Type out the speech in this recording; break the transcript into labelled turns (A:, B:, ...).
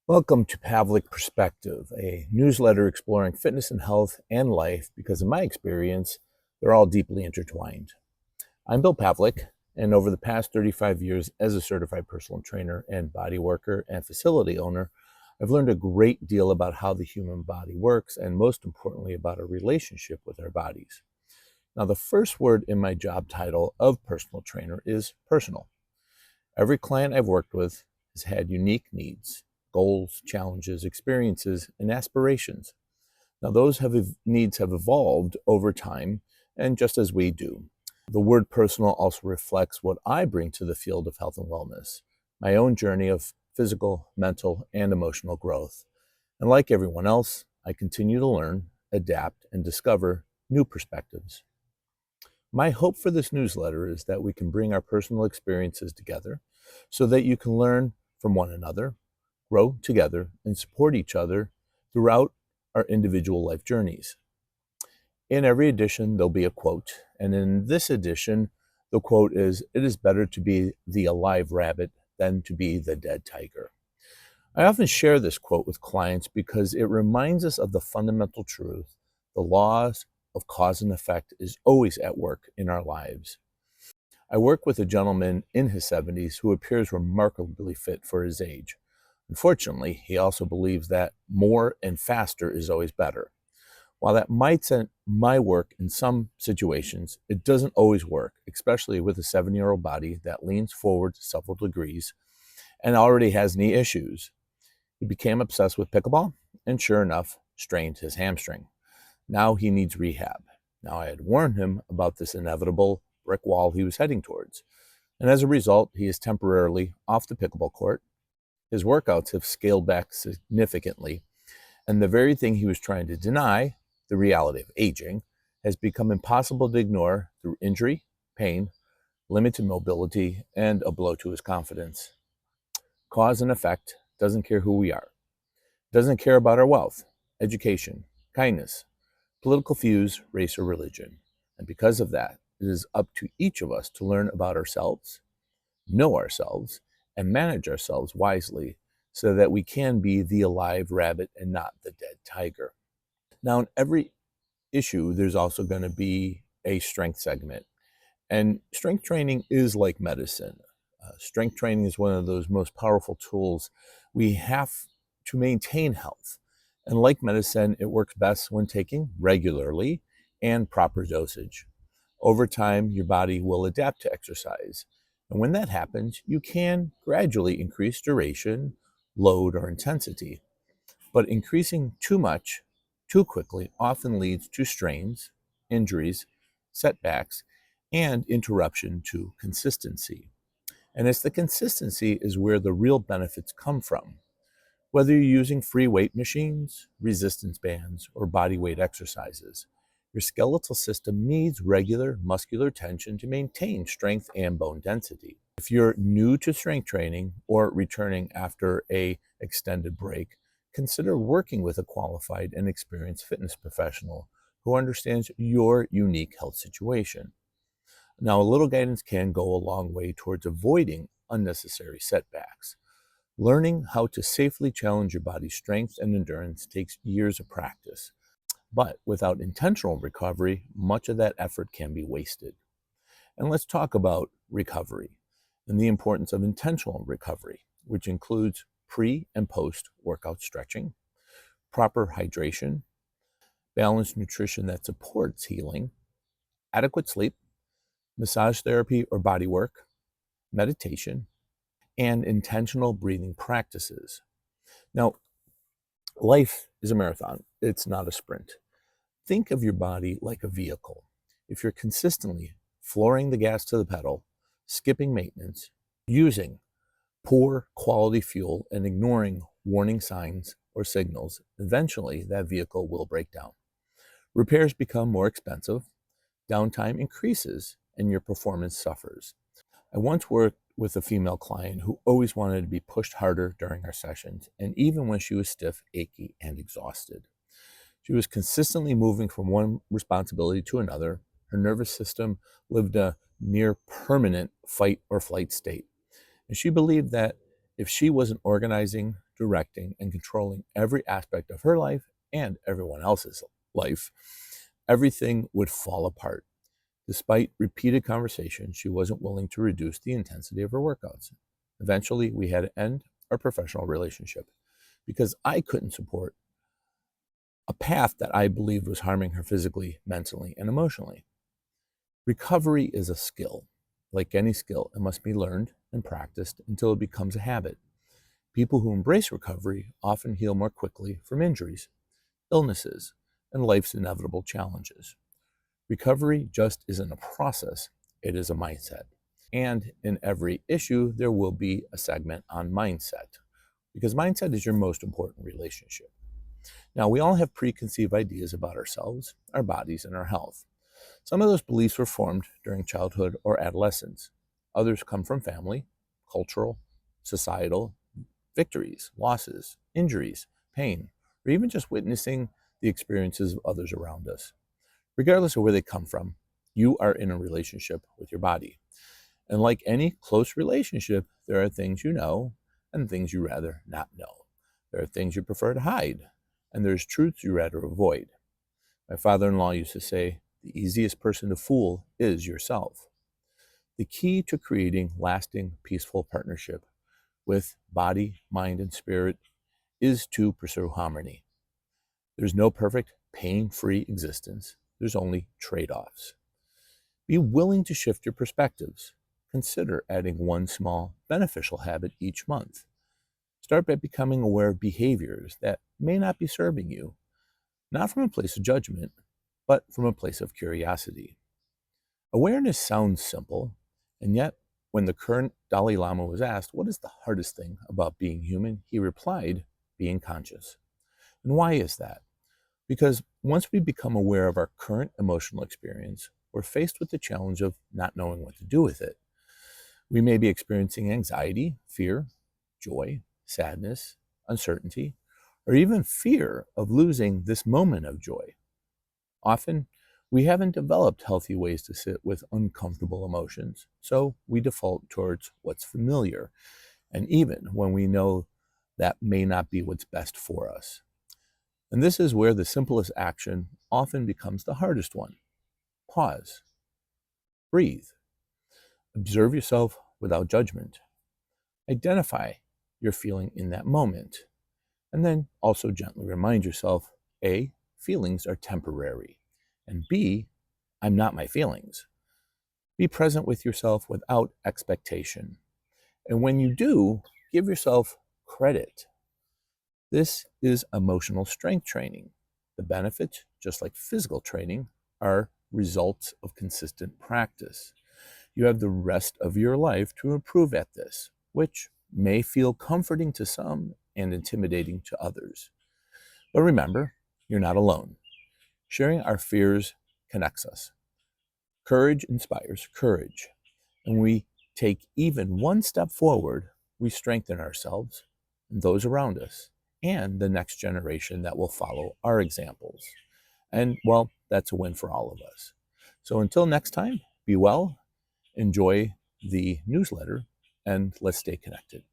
A: Welcome to Pavelec Perspective, a newsletter exploring fitness and health and life because, in my experience, they're all deeply intertwined. I'm Bill Pavelec, and over the past 35 years as a certified personal trainer and body worker and facility owner, I've learned a great deal about how the human body works and, most importantly, about our relationship with our bodies. Now, the first word in my job title of personal trainer is personal. Every client I've worked with has had unique needs, goals, challenges, experiences, and aspirations. Now, needs have evolved over time, and just as we do. The word personal also reflects what I bring to the field of health and wellness, my own journey of physical, mental, and emotional growth. And like everyone else, I continue to learn, adapt, and discover new perspectives. My hope for this newsletter is that we can bring our personal experiences together so that you can learn from one another, grow together, and support each other throughout our individual life journeys. In every edition, there'll be a quote, and in this edition, the quote is, "It is better to be the alive rabbit than to be the dead tiger." I often share this quote with clients because it reminds us of the fundamental truth: the laws of cause and effect is always at work in our lives. I work with a gentleman in his 70s who appears remarkably fit for his age. Unfortunately, he also believes that more and faster is always better. While that might work in some situations, it doesn't always work, especially with a 7-year-old body that leans forward several degrees and already has knee issues. He became obsessed with pickleball and, sure enough, strained his hamstring. Now he needs rehab. Now, I had warned him about this inevitable brick wall he was heading towards, and as a result, he is temporarily off the pickleball court. His workouts have scaled back significantly, and the very thing he was trying to deny, the reality of aging, has become impossible to ignore through injury, pain, limited mobility, and a blow to his confidence. Cause and effect doesn't care who we are, doesn't care about our wealth, education, kindness, political views, race, or religion. And because of that, it is up to each of us to learn about ourselves, know ourselves, and manage ourselves wisely so that we can be the alive rabbit and not the dead tiger. Now, in every issue, there's also going to be a strength segment. And strength training is like medicine. Strength training is one of those most powerful tools we have to maintain health. And like medicine, it works best when taken regularly and proper dosage. Over time, your body will adapt to exercise. And when that happens, you can gradually increase duration, load, or intensity. But increasing too much, too quickly, often leads to strains, injuries, setbacks, and interruption to consistency. And it's the consistency is where the real benefits come from. Whether you're using free weight machines, resistance bands, or body weight exercises, your skeletal system needs regular muscular tension to maintain strength and bone density. If you're new to strength training or returning after an extended break, consider working with a qualified and experienced fitness professional who understands your unique health situation. Now, a little guidance can go a long way towards avoiding unnecessary setbacks. Learning how to safely challenge your body's strength and endurance takes years of practice. But without intentional recovery, much of that effort can be wasted. And let's talk about recovery and the importance of intentional recovery, which includes pre and post workout stretching, proper hydration, balanced nutrition that supports healing, adequate sleep, massage therapy or body work, meditation, and intentional breathing practices. Now, life is a marathon, it's not a sprint. Think of your body like a vehicle. If you're consistently flooring the gas to the pedal, skipping maintenance, using poor quality fuel, and ignoring warning signs or signals, eventually that vehicle will break down. Repairs become more expensive, downtime increases, and your performance suffers. I once worked with a female client who always wanted to be pushed harder during our sessions, and even when she was stiff, achy, and exhausted. She was consistently moving from one responsibility to another. Her nervous system lived a near permanent fight or flight state. And she believed that if she wasn't organizing, directing, and controlling every aspect of her life and everyone else's life, everything would fall apart. Despite repeated conversations, she wasn't willing to reduce the intensity of her workouts. Eventually, we had to end our professional relationship because I couldn't support a path that I believed was harming her physically, mentally, and emotionally. Recovery is a skill. Like any skill, it must be learned and practiced until it becomes a habit. People who embrace recovery often heal more quickly from injuries, illnesses, and life's inevitable challenges. Recovery just isn't a process, it is a mindset. And in every issue, there will be a segment on mindset, because mindset is your most important relationship. Now, we all have preconceived ideas about ourselves, our bodies, and our health. Some of those beliefs were formed during childhood or adolescence. Others come from family, cultural, societal, victories, losses, injuries, pain, or even just witnessing the experiences of others around us. Regardless of where they come from, you are in a relationship with your body. And like any close relationship, there are things you know and things you rather not know. There are things you prefer to hide, and there's truths you rather avoid. My father-in-law used to say, the easiest person to fool is yourself. The key to creating lasting, peaceful partnership with body, mind, and spirit is to pursue harmony. There's no perfect, pain-free existence. There's only trade-offs. Be willing to shift your perspectives. Consider adding one small, beneficial habit each month. Start by becoming aware of behaviors that may not be serving you, not from a place of judgment, but from a place of curiosity. Awareness sounds simple, and yet, when the current Dalai Lama was asked, what is the hardest thing about being human? He replied, being conscious. And why is that? Because once we become aware of our current emotional experience, we're faced with the challenge of not knowing what to do with it. We may be experiencing anxiety, fear, joy, sadness, uncertainty, or even fear of losing this moment of joy. Often, we haven't developed healthy ways to sit with uncomfortable emotions, so we default towards what's familiar, and even when we know that may not be what's best for us. And this is where the simplest action often becomes the hardest one. Pause. Breathe. Observe yourself without judgment. Identify your feeling in that moment. And then also gently remind yourself, A, feelings are temporary, and B, I'm not my feelings. Be present with yourself without expectation. And when you do, give yourself credit. This is emotional strength training. The benefits, just like physical training, are results of consistent practice. You have the rest of your life to improve at this, which may feel comforting to some and intimidating to others. But remember, you're not alone. Sharing our fears connects us. Courage inspires courage. And we take even one step forward, we strengthen ourselves and those around us and the next generation that will follow our examples. And well, that's a win for all of us. So until next time, be well, enjoy the newsletter, and let's stay connected.